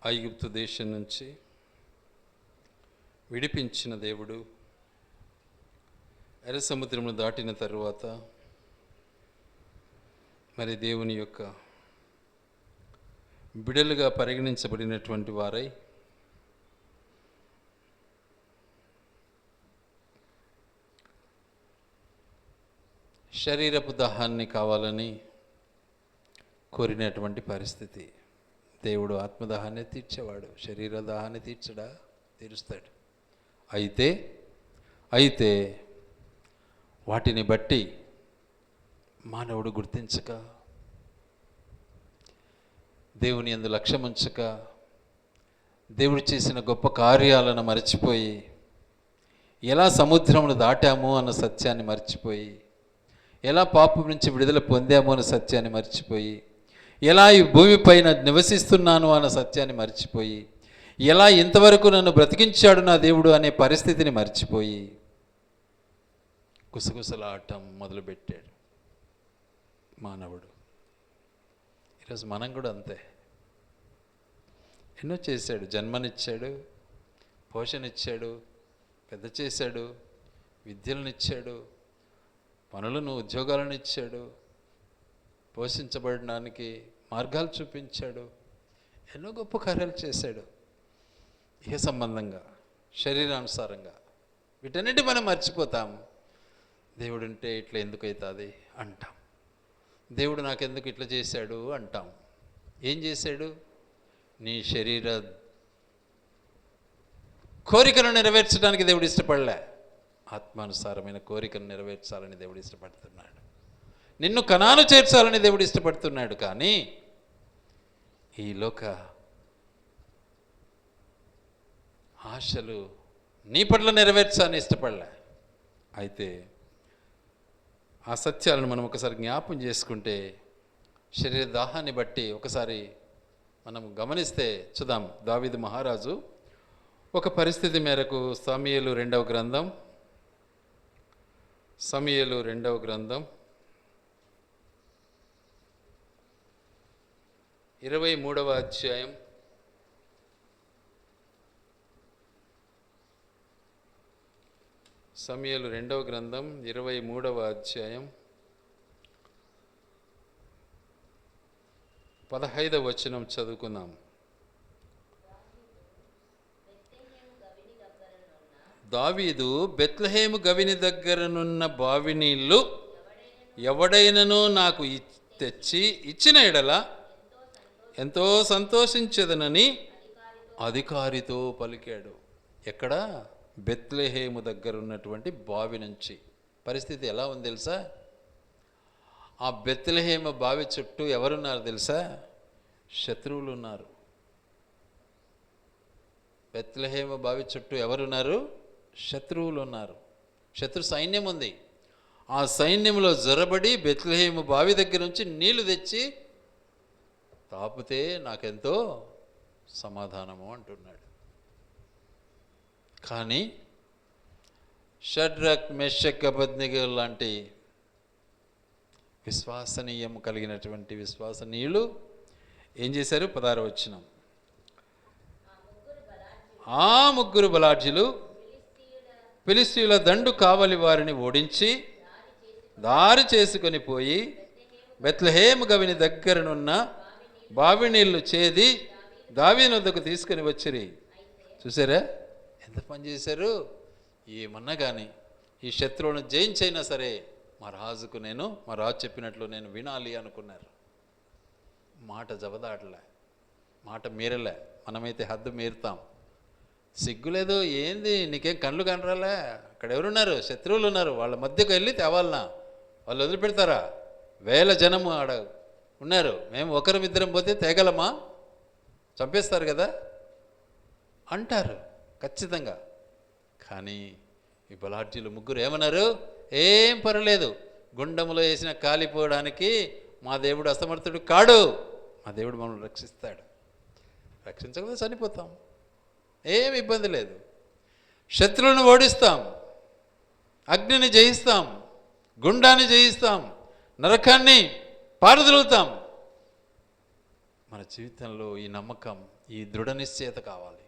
ఐగుప్తు దేశం నుంచి విడిపించిన దేవుడు ఎర్ర సముద్రమును దాటిన తరువాత మరి దేవుని యొక్క బిడలుగా పరిగణించబడినటువంటి వారై శరీరపు దాహాన్ని కావాలని కోరినటువంటి పరిస్థితి. దేవుడు ఆత్మదాహాన్ని తీర్చేవాడు, శరీర దాహాన్ని తీరుస్తాడు. అయితే వాటిని బట్టి మానవుడు గుర్తించక, దేవుని యందు లక్ష్యముంచక, దేవుడు చేసిన గొప్ప కార్యాలను మర్చిపోయి, ఎలా సముద్రమును దాటాము అన్న సత్యాన్ని మర్చిపోయి, ఎలా పాపం నుంచి విడుదల పొందాము అన్న సత్యాన్ని మర్చిపోయి, ఎలా ఈ భూమిపైన నివసిస్తున్నాను అన్న సత్యాన్ని మర్చిపోయి, ఎలా ఇంతవరకు నన్ను బ్రతికించాడు నా దేవుడు అనే పరిస్థితిని మర్చిపోయి గుసగుసలాటం మొదలుపెట్టాడు మానవుడు. ఈరోజు మనం కూడా అంతే. ఎన్నో చేశాడు, జన్మనిచ్చాడు, పోషణిచ్చాడు, పెద్ద చేశాడు, విద్యలనిచ్చాడు, పనులను ఉద్యోగాలను ఇచ్చాడు, పోషించబడడానికి మార్గాలు చూపించాడు, ఎన్నో గొప్ప కార్యాలు చేశాడు. ఇహ సంబంధంగా, శరీరానుసారంగా వీటన్నిటి మనం మర్చిపోతాం. దేవుడు అంటే ఇట్లా ఎందుకు అవుతుంది అంటాం, దేవుడు నాకెందుకు ఇట్లా చేశాడు అంటాం. ఏం చేశాడు? నీ శరీర కోరికను నెరవేర్చడానికి దేవుడు ఇష్టపడలే, ఆత్మానుసారమైన కోరికను నెరవేర్చాలని దేవుడు ఇష్టపడుతున్నాడు. నిన్ను కనాను చేర్చాలని దేవుడు ఇష్టపడుతున్నాడు. కానీ ఈ లోక ఆశలు నీ పట్ల నెరవేర్చాలని ఇష్టపడలే. అయితే ఆ సత్యాలను మనం ఒకసారి జ్ఞాపం చేసుకుంటే, శరీర దాహాన్ని బట్టి ఒకసారి మనం గమనిస్తే చూద్దాం. దావీదు మహారాజు ఒక పరిస్థితి మేరకు సమూయేలు 2వ గ్రంథం 23వ అధ్యాయం 23వ అధ్యాయం 15వ వచనం చదువుకుందాం. దావీదు బెత్లెహేము గవిని దగ్గరనున్న బావి నీళ్లు ఎవడైనను నాకు తెచ్చి ఇచ్చిన ఎడల ఎంతో సంతోషించదనని అధికారితో పలికాడు. ఎక్కడ? బెత్లెహేము దగ్గర ఉన్నటువంటి బావి నుంచి. పరిస్థితి ఎలా ఉంది తెలుసా? ఆ బెత్లెహేము బావి చుట్టూ ఎవరున్నారు తెలుసా? శత్రువులు ఉన్నారు. బెత్లెహేము బావి చుట్టూ ఎవరున్నారు? శత్రువులు ఉన్నారు. శత్రు సైన్యం ఉంది. ఆ సైన్యంలో జొరబడి బెత్లెహేము బావి దగ్గర నుంచి నీళ్లు తెచ్చి తాపితే నాకెంతో సమాధానము అంటున్నాడు. కానీ షడ్రక్, మెషక్, అబేద్నెగో లాంటి విశ్వసనీయం కలిగినటువంటి విశ్వసనీయులు ఏం చేశారు? 16వ వచనం. ఆ ముగ్గురు బలాఢ్యులు ఫిలిష్తీయుల దండు కావలి వారిని ఓడించి దారి చేసుకొని పోయి బెత్లెహేము గవిని దగ్గరనున్న బావి నీళ్లు చేది దావీదు వద్దకు తీసుకొని వచ్చిరి. చూసారా ఎంత పని చేశారు? ఏమన్నా కానీ ఈ శత్రువును జయించైనా సరే మా రాజు చెప్పినట్లు నేను వినాలి అనుకున్నారు. మాట జబదాడలే, మాట మీరలే. మనమైతే హద్దు మీరుతాం. సిగ్గులేదు. ఏంది నీకేం కళ్ళు కనరాలే? అక్కడ ఎవరున్నారు? శత్రువులు ఉన్నారు. వాళ్ళ మధ్యకు వెళ్ళి తేవాలనా? వాళ్ళు వదిలిపెడతారా? వేల జనము ఆడ ఉన్నారు. మేము ఒకరిద్దరం పోతే తేగలమా? చంపేస్తారు కదా అంటారు ఖచ్చితంగా. కానీ ఈ బలాఢ్యులు ముగ్గురు ఏమన్నారు? ఏం పర్వాలేదు, గుండములో వేసిన కాలిపోవడానికి మా దేవుడు అసమర్థుడు కాడు. మా దేవుడు మమ్మల్ని రక్షిస్తాడు. రక్షించకపోతే చనిపోతాం, ఏం ఇబ్బంది లేదు. శత్రువులను ఓడిస్తాం, అగ్నిని జయిస్తాం, గుండాన్ని జయిస్తాం, నరకాన్ని పారదలుగుతాం. మన జీవితంలో ఈ నమ్మకం ఈ దృఢ నిశ్చయత కావాలి.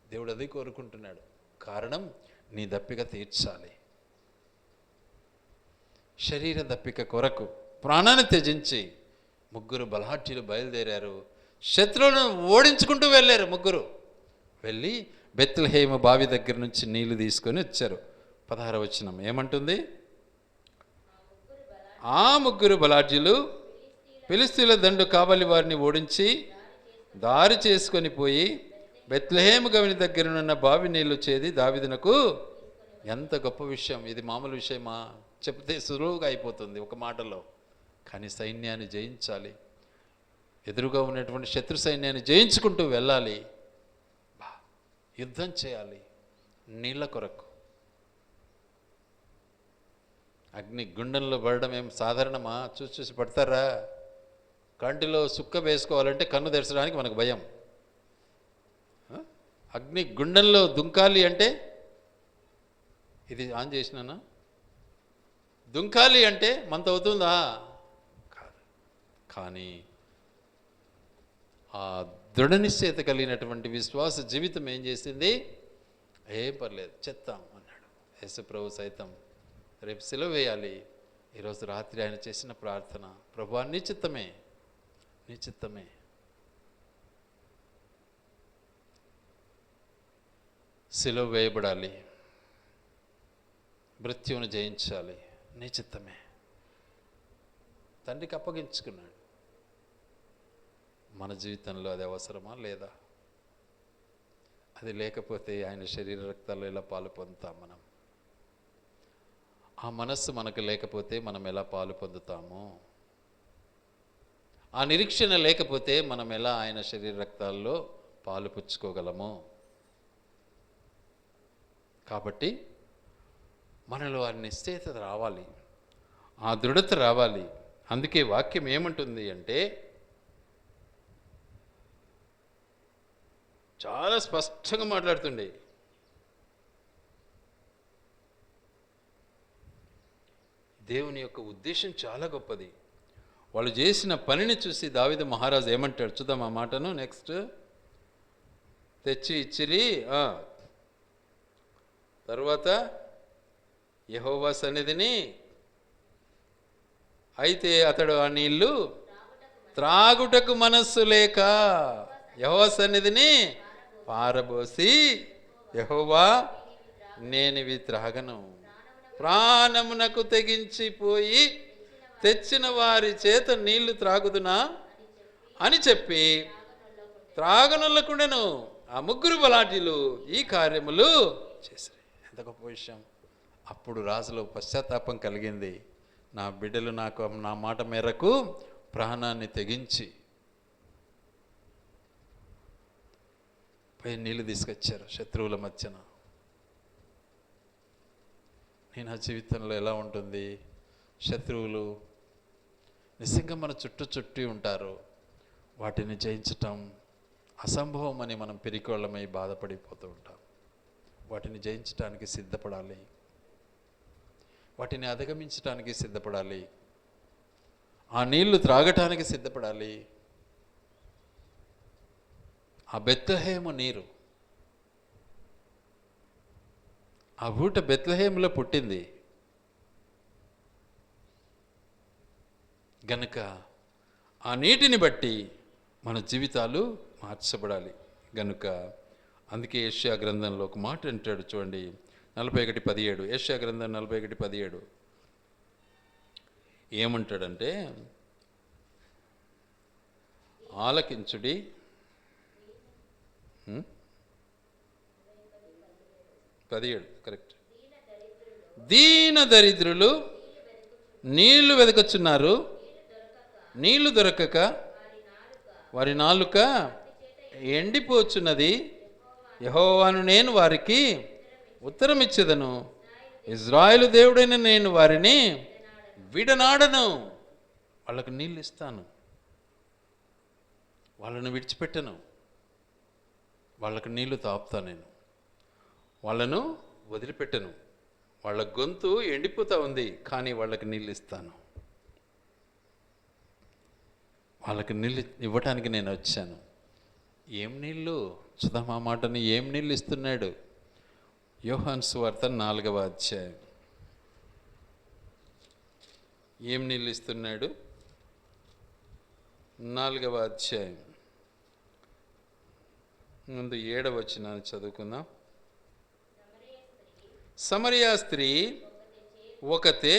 దేవుడు అది కోరుకుంటున్నాడు. కారణం, నీ దప్పిక తీర్చాలి. శరీర దప్పిక కొరకు ప్రాణాన్ని త్యజించి ముగ్గురు బలాఢ్యులు బయలుదేరారు. శత్రువులను ఓడించుకుంటూ వెళ్ళారు. ముగ్గురు వెళ్ళి బెత్లెహేము బావి దగ్గర నుంచి నీళ్లు తీసుకొని వచ్చారు. 16వ వచనం ఏమంటుంది? ఆ ముగ్గురు బలాఢ్యులు ఫిలిష్తీయుల దండు కావలి వారిని ఓడించి దారి చేసుకొని పోయి బెత్లెహేము గవిని దగ్గరనున్న బావి నీళ్లు చేది దావీదునకు. ఎంత గొప్ప విషయం ఇది! మామూలు విషయమా? చెప్తే సులువుగా అయిపోతుంది ఒక మాటలో. కానీ సైన్యాన్ని జయించాలి. ఎదురుగా ఉన్నటువంటి శత్రు సైన్యాన్ని జయించుకుంటూ వెళ్ళాలి. యుద్ధం చేయాలి నీళ్ళ కొరకు. అగ్ని గుండంలో పడడం ఏం సాధారణమా? చూసి పడతారా? కంటిలో సుక్క వేసుకోవాలంటే కన్ను తెరచడానికి మనకు భయం. అగ్ని గుండంలో దుంకాలి అంటే, ఇది ఆన్ చేసినానా? దుంకాలి అంటే మంత అవుతుందా? కాదు. కానీ ఆ దృఢ నిశ్చయత కలిగినటువంటి విశ్వాస జీవితం ఏం చేసింది? ఏం పర్లేదు చెప్తాం అన్నాడు. యేసుప్రభు సైతం రేపు సిలువ వేయాలి. ఈరోజు రాత్రి ఆయన చేసిన ప్రార్థన, ప్రభువా నీ చిత్తమే, నీ చిత్తమే. సిలువ వేయబడాలి, మృత్యువును జయించాలి, నీ చిత్తమే. తండ్రికి అప్పగించుకున్నాడు. మన జీవితంలో అది అవసరమా లేదా? అది లేకపోతే ఆయన శరీర రక్తాల్లో ఎలా పాలు పొందుతాం మనం? ఆ మనస్సు మనకు లేకపోతే మనం ఎలా పాలు పొందుతాము? ఆ నిరీక్షణ లేకపోతే మనం ఎలా ఆయన శరీర రక్తాల్లో పాలు పుచ్చుకోగలము? కాబట్టి మనలో ఆ నిశ్చయత రావాలి, ఆ దృఢత రావాలి. అందుకే వాక్యం ఏమంటుంది అంటే, చాలా స్పష్టంగా మాట్లాడుతుండే, దేవుని యొక్క ఉద్దేశం చాలా గొప్పది. వాళ్ళు చేసిన పనిని చూసి దావీదు మహారాజు ఏమంటాడు చూద్దాం ఆ మాటను. నెక్స్ట్, తెచ్చి ఇచ్చిరి, తర్వాత యెహోవా సన్నిధిని, అయితే అతడు ఆ నీళ్లు త్రాగుటకు మనస్సు లేక యెహోవా సన్నిధిని పారబోసి, యెహోవా నేనివి త్రాగను, ప్రాణమునకు తెగించిపోయి తెచ్చిన వారి చేత నీళ్లు త్రాగుదునా అని చెప్పి త్రాగనొల్లకుండెను. ఆ ముగ్గురు బలాఢ్యులు ఈ కార్యములు చేశారు. ఎంత గొప్ప విషయం! అప్పుడు రాజులో పశ్చాత్తాపం కలిగింది. నా బిడ్డలు నా మాట మేరకు ప్రాణాన్ని తెగించి పోయి నీళ్లు తీసుకొచ్చారు శత్రువుల మధ్యన. నేను ఆ జీవితంలో ఎలా ఉంటుంది? శత్రువులు నిజంగా మన చుట్టూ ఉంటారు. వాటిని జయించటం అసంభవం అని మనం పిరికోళ్ళమై బాధపడిపోతూ ఉంటాం. వాటిని జయించడానికి సిద్ధపడాలి, వాటిని అధిగమించడానికి సిద్ధపడాలి, ఆ నీళ్లు త్రాగటానికి సిద్ధపడాలి. ఆ బెత్లెహేము నీరు, ఆ ఊట బెత్లెహేములో పుట్టింది గనుక ఆ నీటిని బట్టి మన జీవితాలు మార్చబడాలి గనుక. అందుకే యెషయా గ్రంథంలో ఒక మాట అంటాడు చూడండి, 41:17. యెషయా గ్రంథం 41:17 ఏమంటాడంటే, ఆలకించుడి, కరెక్ట్, దీన దరిద్రులు నీళ్లు వెదకొచ్చున్నారు, నీళ్లు దొరకక వారి నాలుక ఎండిపోచున్నది. యెహోవాను నేను వారికి ఉత్తరం ఇచ్చేదను, ఇజ్రాయేలు దేవుడైన నేను వారిని విడనాడను. వాళ్ళకు నీళ్ళు ఇస్తాను, వాళ్ళను విడిచిపెట్టను, వాళ్ళకు నీళ్లు తాపుతాను, నేను వాళ్ళను వదిలిపెట్టను. వాళ్ళ గొంతు ఎండిపోతూ ఉంది కానీ వాళ్ళకి నీళ్ళు ఇస్తాను. వాళ్ళకి నీళ్ళు ఇవ్వటానికి నేను వచ్చాను. ఏం నీళ్ళు? చూద్దాం ఆ మాటని. ఏం నీళ్ళు ఇస్తున్నాడు? యోహాను సువార్త 4వ అధ్యాయం. ఏం నీళ్ళు ఇస్తున్నాడు? 4వ అధ్యాయం ముందు 7వ వచనాన్ని చదువుకుందాం. సమరయ స్త్రీ ఒకతే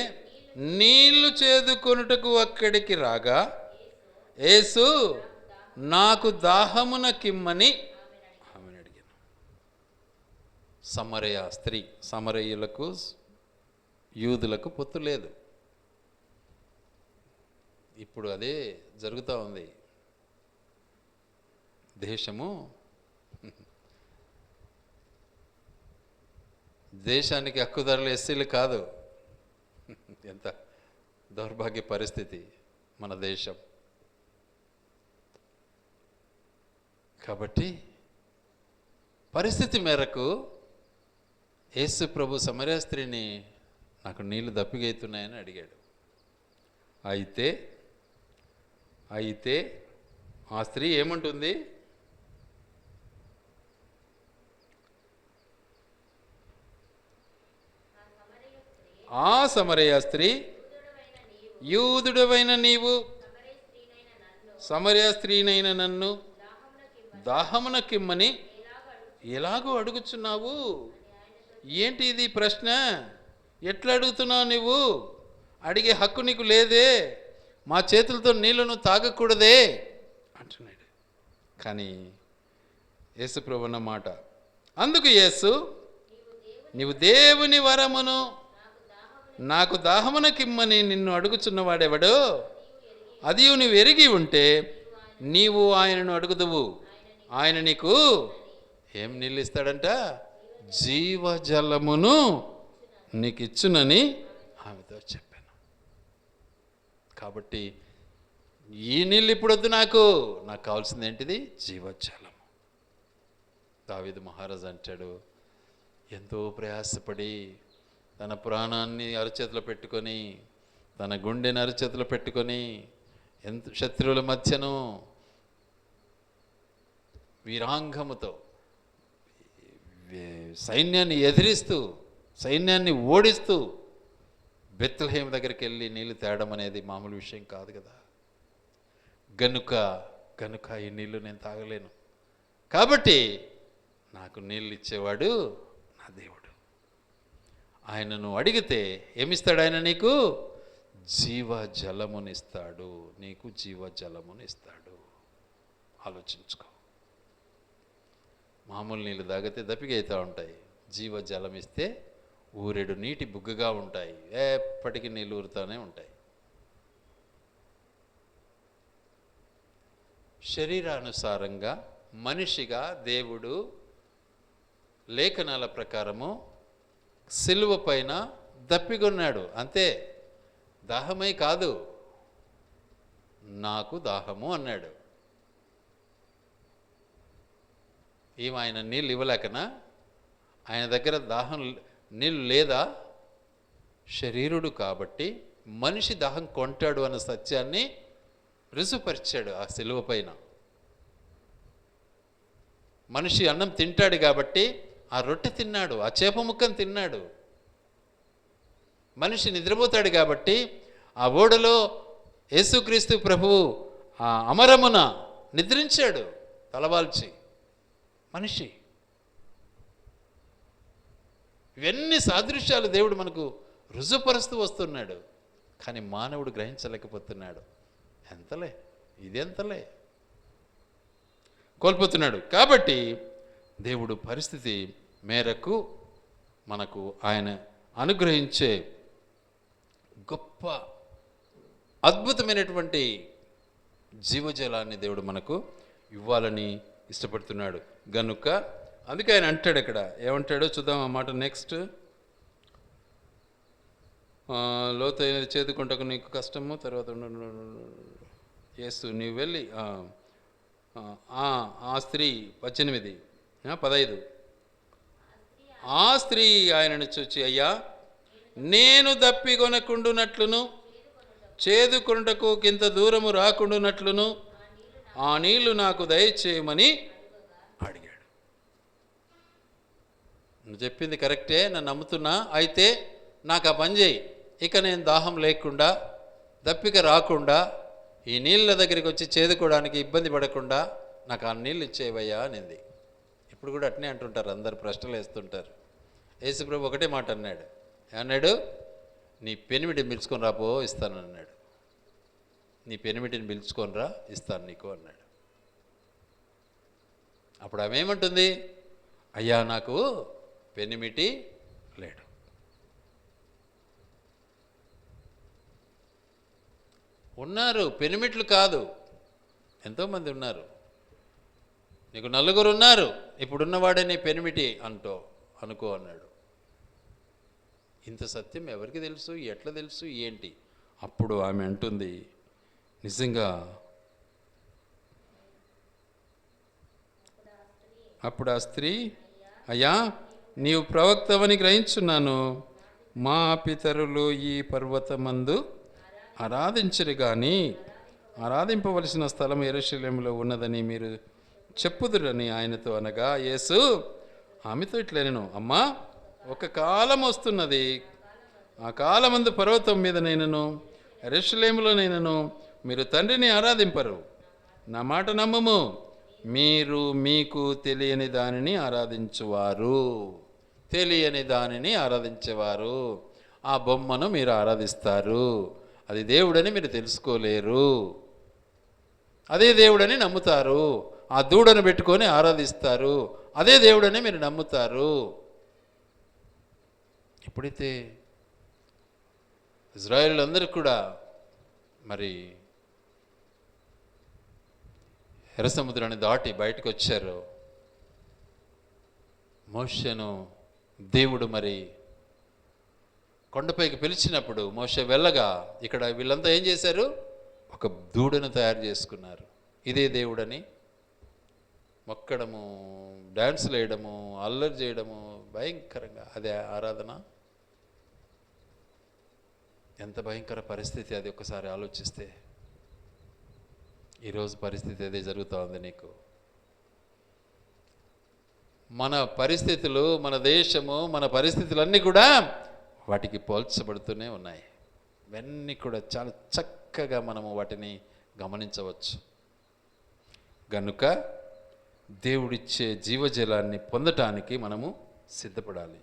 నీళ్లు చేదుకొనుటకు అక్కడికి రాగా, యేసు నాకు దాహమున కిమ్మని ఆమెను అడిగాను. సమరయ స్త్రీ. సమరయులకు యూదులకు పొత్తు లేదు. ఇప్పుడు అదే జరుగుతూ ఉంది. దేశానికి హక్కుదారులు ఎస్సీలు కాదు. ఎంత దౌర్భాగ్య పరిస్థితి మన దేశం. కాబట్టి పరిస్థితి మేరకు యేసు ప్రభు సమరయ స్త్రీని నాకు నీళ్లు దప్పిగైతున్నాయని అడిగాడు. అయితే ఆ స్త్రీ ఏమంటుంది? ఆ సమరయ స్త్రీ, యూదుడవైన నీవు సమరయ స్త్రీనైన నన్ను దాహమున కిమ్మని ఎలాగో అడుగుచున్నావు? ఏంటి ఇది ప్రశ్న? ఎట్లా అడుగుతున్నావు? నువ్వు అడిగే హక్కు నీకు లేదే. మా చేతులతో నీళ్లను తాగకూడదే అంటున్నాడు. కానీ యేసు ప్రభు అన్న మాట. అందుకు యేసు, నీవు దేవుని వరమును నాకు దాహమున కిమ్మని నిన్ను అడుగుచున్నవాడెవడో అది నువ్వు ఎరిగి ఉంటే నీవు ఆయనను అడుగుదువు, ఆయన నీకు ఏం నీళ్ళు ఇస్తాడంట? జీవజలమును నీకు ఇచ్చునని ఆమెతో చెప్పాను. కాబట్టి ఈ నీళ్ళు ఇప్పుడు వద్దు, నాకు కావాల్సింది ఏంటిది? జీవజలము. దావీదు మహారాజు అంటాడు, ఎంతో ప్రయాసపడి తన ప్రాణాన్ని అరచేతిలో పెట్టుకొని, తన గుండెని అరచేతిలో పెట్టుకొని, ఎంత శత్రువుల మధ్యను వీరాంగముతో సైన్యాన్ని ఎదిరిస్తూ, సైన్యాన్ని ఓడిస్తూ బెత్లెహేము దగ్గరికి వెళ్ళి నీళ్లు తేవడం అనేది మామూలు విషయం కాదు కదా. గనుక ఈ నీళ్లు నేను తాగలేను. కాబట్టి నాకు నీళ్ళు ఇచ్చేవాడు నా దేవుడు. ఆయనను అడిగితే ఏమిస్తాడు? ఆయన నీకు జీవజలమునిస్తాడు. నీకు జీవజలమునిస్తాడు. ఆలోచించుకో. మామూలు నీళ్ళు తాగితే దప్పిగైతూ ఉంటాయి. జీవజలం ఇస్తే ఊరెడు నీటి బుగ్గగా ఉంటాయి. ఎప్పటికీ నీళ్ళు ఊరుతూనే ఉంటాయి. శరీరానుసారంగా మనిషిగా దేవుడు లేఖనాల ప్రకారము సిలువ పైన దప్పిగొన్నాడు. అంతే. దాహమై కాదు, నాకు దాహము అన్నాడు. ఆయన నీళ్ళు ఇవ్వలేకనా? ఆయన దగ్గర దాహం నీళ్ళు లేదా? శరీరుడు కాబట్టి మనిషి దాహం కొంటాడు అన్న సత్యాన్ని రుజుపరిచాడు ఆ సిలువ పైన. మనిషి అన్నం తింటాడు కాబట్టి ఆ రొట్టె తిన్నాడు, ఆ చేప ముక్కను తిన్నాడు. మనిషి నిద్రపోతాడు కాబట్టి ఆ ఓడలో యేసుక్రీస్తు ప్రభువు ఆ అమరమున నిద్రించాడు తలవాల్చి. మనిషి. ఇవన్నీ సాదృశ్యాలు దేవుడు మనకు రుజుపరుస్తూ వస్తున్నాడు. కానీ మానవుడు గ్రహించలేకపోతున్నాడు. ఇదెంతలే కోల్పోతున్నాడు. కాబట్టి దేవుడు పరిస్థితి మేరకు మనకు ఆయన అనుగ్రహించే గొప్ప అద్భుతమైనటువంటి జీవజలాన్ని దేవుడు మనకు ఇవ్వాలని ఇష్టపడుతున్నాడు. గనుక అందుకే ఆయన అంటాడు. ఇక్కడ ఏమంటాడో చూద్దాం ఆ మాట. నెక్స్ట్, లోతైనది చేదుకుంటకు నీకు కష్టము. తర్వాత యేసు నీవు వెళ్ళి ఆ స్త్రీ 18, 15. ఆ స్త్రీ ఆయనను చూచి, అయ్యా, నేను దప్పిగొనకుండునట్లును చేదుకొనుటకు ఇంత దూరము రాకుండునట్లును ఆ నీళ్లు నాకు దయచేయమని నువ్వు చెప్పింది కరెక్టే, నన్ను నమ్ముతున్నా. అయితే నాకు ఆ పని చేయి, ఇక నేను దాహం లేకుండా, దప్పిక రాకుండా, ఈ నీళ్ళ దగ్గరికి వచ్చి చేదుకోవడానికి ఇబ్బంది పడకుండా నాకు ఆ నీళ్ళు ఇచ్చేవయ్యా అనింది. ఇప్పుడు కూడా అట్నే అంటుంటారు, అందరు ప్రశ్నలు వేస్తుంటారు. యేసుప్రభు ఒకటే మాట అన్నాడు. అన్నాడు, నీ పెనిమిటిని పిలుచుకొని రాపో ఇస్తాను అన్నాడు. నీ పెనిమిటిని పిలుచుకొని రా, ఇస్తాను నీకు అన్నాడు. అప్పుడు ఆమె ఏమంటుంది? అయ్యా నాకు పెనిమిటి లేడు. ఉన్నారు, పెనిమిట్లు కాదు, ఎంతోమంది ఉన్నారు. నీకు 4 ఉన్నారు, ఇప్పుడున్నవాడే నీ పెనిమిటి అనుకో అన్నాడు. ఇంత సత్యం ఎవరికి తెలుసు, ఎట్లా తెలుసు, ఏంటి? అప్పుడు ఆమె అంటుంది, నిజంగా. అప్పుడు ఆ స్త్రీ, అయ్యా నీవు ప్రవక్తవని గ్రహించున్నాను. మా పితరులు ఈ పర్వతమందు ఆరాధించరు కానీ ఆరాధింపవలసిన స్థలం యెరూషలేములో ఉన్నదని మీరు చెప్పుదురని ఆయనతో అనగా, యేసు ఆమెతో ఇట్లనెను, అమ్మా ఒక కాలం వస్తున్నది, ఆ కాలమందు పర్వతం మీద నైనను యెరూషలేములో నైనను మీరు తండ్రిని ఆరాధింపరు. నా మాట నమ్ముము, మీరు మీకు తెలియని దానిని ఆరాధించువారు. తెలియని దానిని ఆరాధించేవారు. ఆ బొమ్మను మీరు ఆరాధిస్తారు, అది దేవుడని మీరు తెలుసుకోలేరు. అదే దేవుడని నమ్ముతారు, ఆ దూడను పెట్టుకొని ఆరాధిస్తారు, అదే దేవుడని మీరు నమ్ముతారు. ఎప్పుడైతే ఇజ్రాయేలీయులందరూ కూడా మరి ఎర్ర సముద్రాన్ని దాటి బయటకు వచ్చారు, మోషేను దేవుడు మరి కొండపైకి పిలిచినప్పుడు మోషే వెళ్ళగా, ఇక్కడ వీళ్ళంతా ఏం చేశారు? ఒక దూడను తయారు చేసుకున్నారు. ఇదే దేవుడని మొక్కడము, డ్యాన్సులు వేయడము, అల్లరి చేయడము, భయంకరంగా. అదే ఆరాధన? ఎంత భయంకర పరిస్థితి అది, ఒక్కసారి ఆలోచిస్తే. ఈరోజు పరిస్థితి అదే జరుగుతూ ఉంది నీకు. మన పరిస్థితులు, మన దేశము, మన పరిస్థితులన్నీ కూడా వాటికి పోల్చబడుతూనే ఉన్నాయి. ఇవన్నీ కూడా చాలా చక్కగా మనము వాటిని గమనించవచ్చు. గనుక దేవుడిచ్చే జీవజలాన్ని పొందటానికి మనము సిద్ధపడాలి.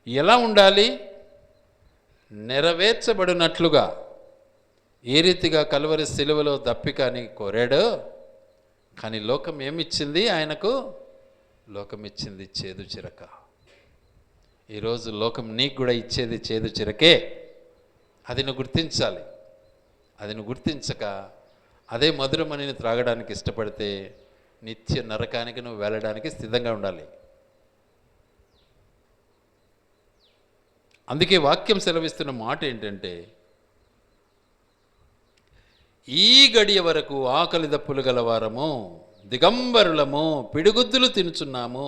ఎలా ఉండాలి? నెరవేర్చబడినట్లుగా. ఏ రీతిగా కల్వరి సిలువలో దప్పికని కోరాడో, కానీ లోకం ఏమిచ్చింది ఆయనకు? లోకం ఇచ్చింది చేదు చిరక. ఈరోజు లోకం నీకు కూడా ఇచ్చేది చేదు చిరకే. అది నువ్వు గుర్తించాలి. అది నువ్వు గుర్తించక అదే మధురమణిని త్రాగడానికి ఇష్టపడితే నిత్య నరకానికి నువ్వు వెళ్ళడానికి సిద్ధంగా ఉండాలి. అందుకే వాక్యం సెలవిస్తున్న మాట ఏంటంటే, ఈ గడియ వరకు ఆకలి దప్పులు గలవారము, దిగంబరులము, పిడిగుద్దులు తినుచున్నాము,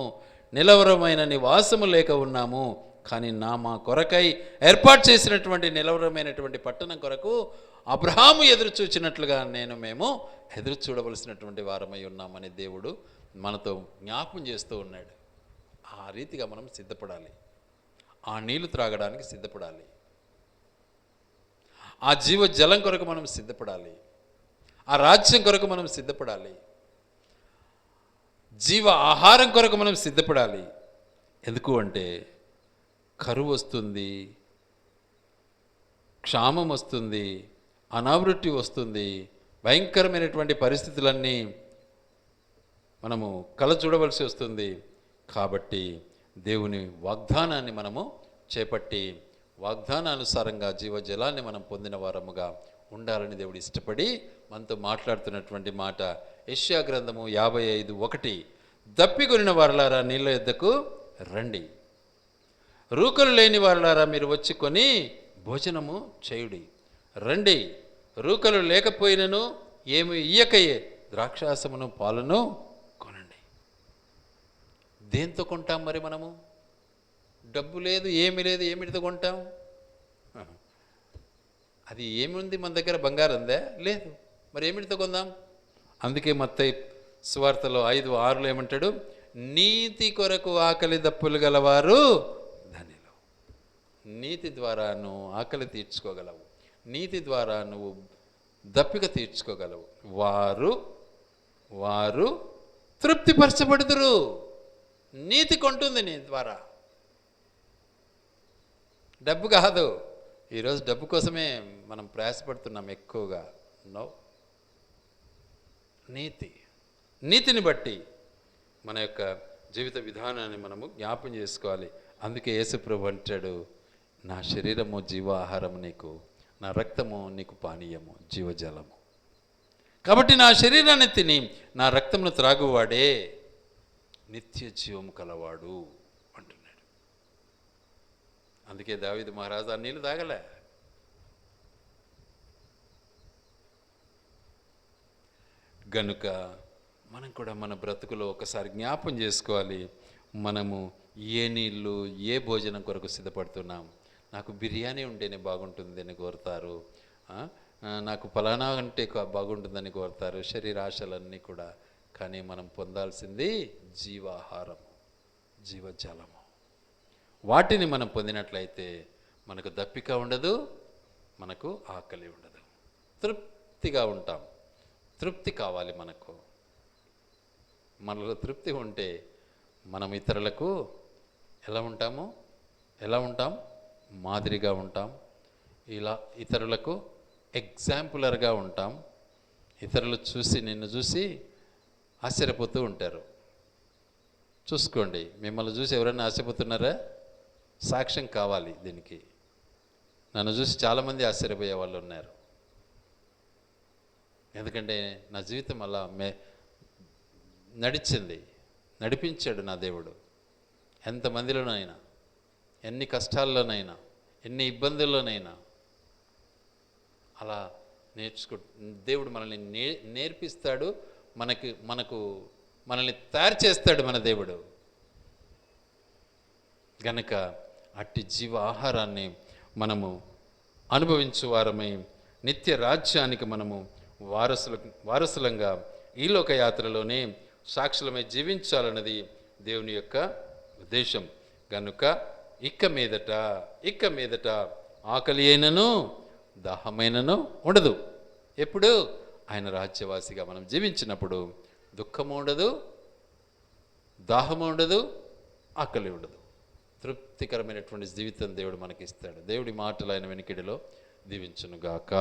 నిలవరమైన నివాసము లేక ఉన్నాము. కానీ మా కొరకై ఏర్పాటు చేసినటువంటి నిలవరమైనటువంటి పట్టణం కొరకు అబ్రహాము ఎదురు చూచినట్లుగా మేము ఎదురు చూడవలసినటువంటి వారమై ఉన్నామని దేవుడు మనతో జ్ఞాపం చేస్తూ ఉన్నాడు. ఆ రీతిగా మనం సిద్ధపడాలి. ఆ నీళ్లు త్రాగడానికి సిద్ధపడాలి. ఆ జీవ జలం కొరకు మనం సిద్ధపడాలి. ఆ రాజ్యం కొరకు మనం సిద్ధపడాలి. జీవ ఆహారం కొరకు మనం సిద్ధపడాలి. ఎందుకు అంటే కరువు వస్తుంది, క్షామం వస్తుంది, అనావృష్టి వస్తుంది, భయంకరమైనటువంటి పరిస్థితులన్నీ మనము కల చూడవలసి వస్తుంది. కాబట్టి దేవుని వాగ్దానాన్ని మనము చేపట్టి వాగ్దానానుసారంగా జీవజలాన్ని మనం పొందిన వారముగా ఉండాలని దేవుడు ఇష్టపడి మనతో మాట్లాడుతున్నటువంటి మాట యెషయా గ్రంథము 55:1. దప్పికొనిన వారలారా నీళ్ళ యొద్దకు రండి, రూకలు లేని వారలారా మీరు వచ్చి కొని భోజనము చేయుడి. రండి, రూకలు లేకపోయినను ఏమి ఇయ్యకయే ద్రాక్షాసమును పాలను కొనండి. దేంతో కొంటాం మరి మనము? డబ్బు లేదు, ఏమి లేదు, ఏమిటితో కొంటాం? అది ఏముంది మన దగ్గర? బంగారం ఉందా? లేదు. మరి ఏమిటితో కొందాం? అందుకే మత్తయి సువార్తలో 5:6 ఏమంటాడు? నీతి కొరకు ఆకలి దప్పులు గలవారు ధన్యులు. నీతి ద్వారా నువ్వు ఆకలి తీర్చుకోగలవు, నీతి ద్వారా నువ్వు దప్పిక తీర్చుకోగలవు. వారు వారు తృప్తిపరచబడుదురు. నీతి కొంటుంది నీ ద్వారా, డబ్బు కాదు. ఈరోజు డబ్బు కోసమే మనం ప్రయాసపడుతున్నాం ఎక్కువగా. నో, నీతిని బట్టి మన యొక్క జీవిత విధానాన్ని మనము జ్ఞాపం చేసుకోవాలి. అందుకే యేసుప్రభు అంటాడు, నా శరీరము జీవాహారము నీకు, నా రక్తము నీకు పానీయము, జీవజలము. కాబట్టి నా శరీరాన్ని తిని నా రక్తమును త్రాగువాడే నిత్య జీవము కలవాడు అంటున్నాడు. అందుకే దావీదు మహారాజు ఆ నీళ్ళు తాగలే. గనుక మనం కూడా మన బ్రతుకులో ఒకసారి జ్ఞాపం చేసుకోవాలి. మనము ఏ నీళ్ళు, ఏ భోజనం కొరకు సిద్ధపడుతున్నాం. నాకు బిర్యానీ ఉంటేనే బాగుంటుందని కోరుతారు, నాకు ఫలానా అంటే బాగుంటుందని కోరుతారు, శరీరాశలన్నీ కూడా. కానీ మనం పొందాల్సింది జీవాహారము, జీవజలము. వాటిని మనం పొందినట్లయితే మనకు దప్పిక ఉండదు, మనకు ఆకలి ఉండదు, తృప్తిగా ఉంటాం. తృప్తి కావాలి మనకు. మనలో తృప్తి ఉంటే మనం ఇతరులకు ఎలా ఉంటాం? మాదిరిగా ఉంటాం. ఇలా ఇతరులకు ఎగ్జాంపులర్గా ఉంటాం. ఇతరులు నిన్ను చూసి ఆశ్చర్యపోతూ ఉంటారు. చూసుకోండి, మిమ్మల్ని చూసి ఎవరైనా ఆశ్చర్యపోతున్నారా? సాక్ష్యం కావాలి దీనికి. నన్ను చూసి చాలామంది ఆశ్చర్యపోయే వాళ్ళు ఉన్నారు. ఎందుకంటే నా జీవితం అలా నడిపించాడు నా దేవుడు. ఎంతమందిలోనైనా, ఎన్ని కష్టాల్లోనైనా, ఎన్ని ఇబ్బందుల్లోనైనా అలా దేవుడు మనల్ని నేర్పిస్తాడు. మనల్ని తయారు చేస్తాడు మన దేవుడు. గనక అట్టి జీవ ఆహారాన్ని మనము అనుభవించు వారమై నిత్య రాజ్యానికి మనము వారసులంగా ఈ లోక యాత్రలోనే సాక్షులమై జీవించాలన్నది దేవుని యొక్క ఉద్దేశం. గనుక ఇక్క మీదట ఆకలి అయినను దాహమైనను ఉండదు. ఎప్పుడు? ఆయన రాజ్యవాసిగా మనం జీవించినప్పుడు దుఃఖము ఉండదు, దాహము ఉండదు, ఆకలి ఉండదు. తృప్తికరమైనటువంటి జీవితం దేవుడు మనకిస్తాడు. దేవుడి మాటలు ఆయన వెనుకిడిలో దీవించునుగాక.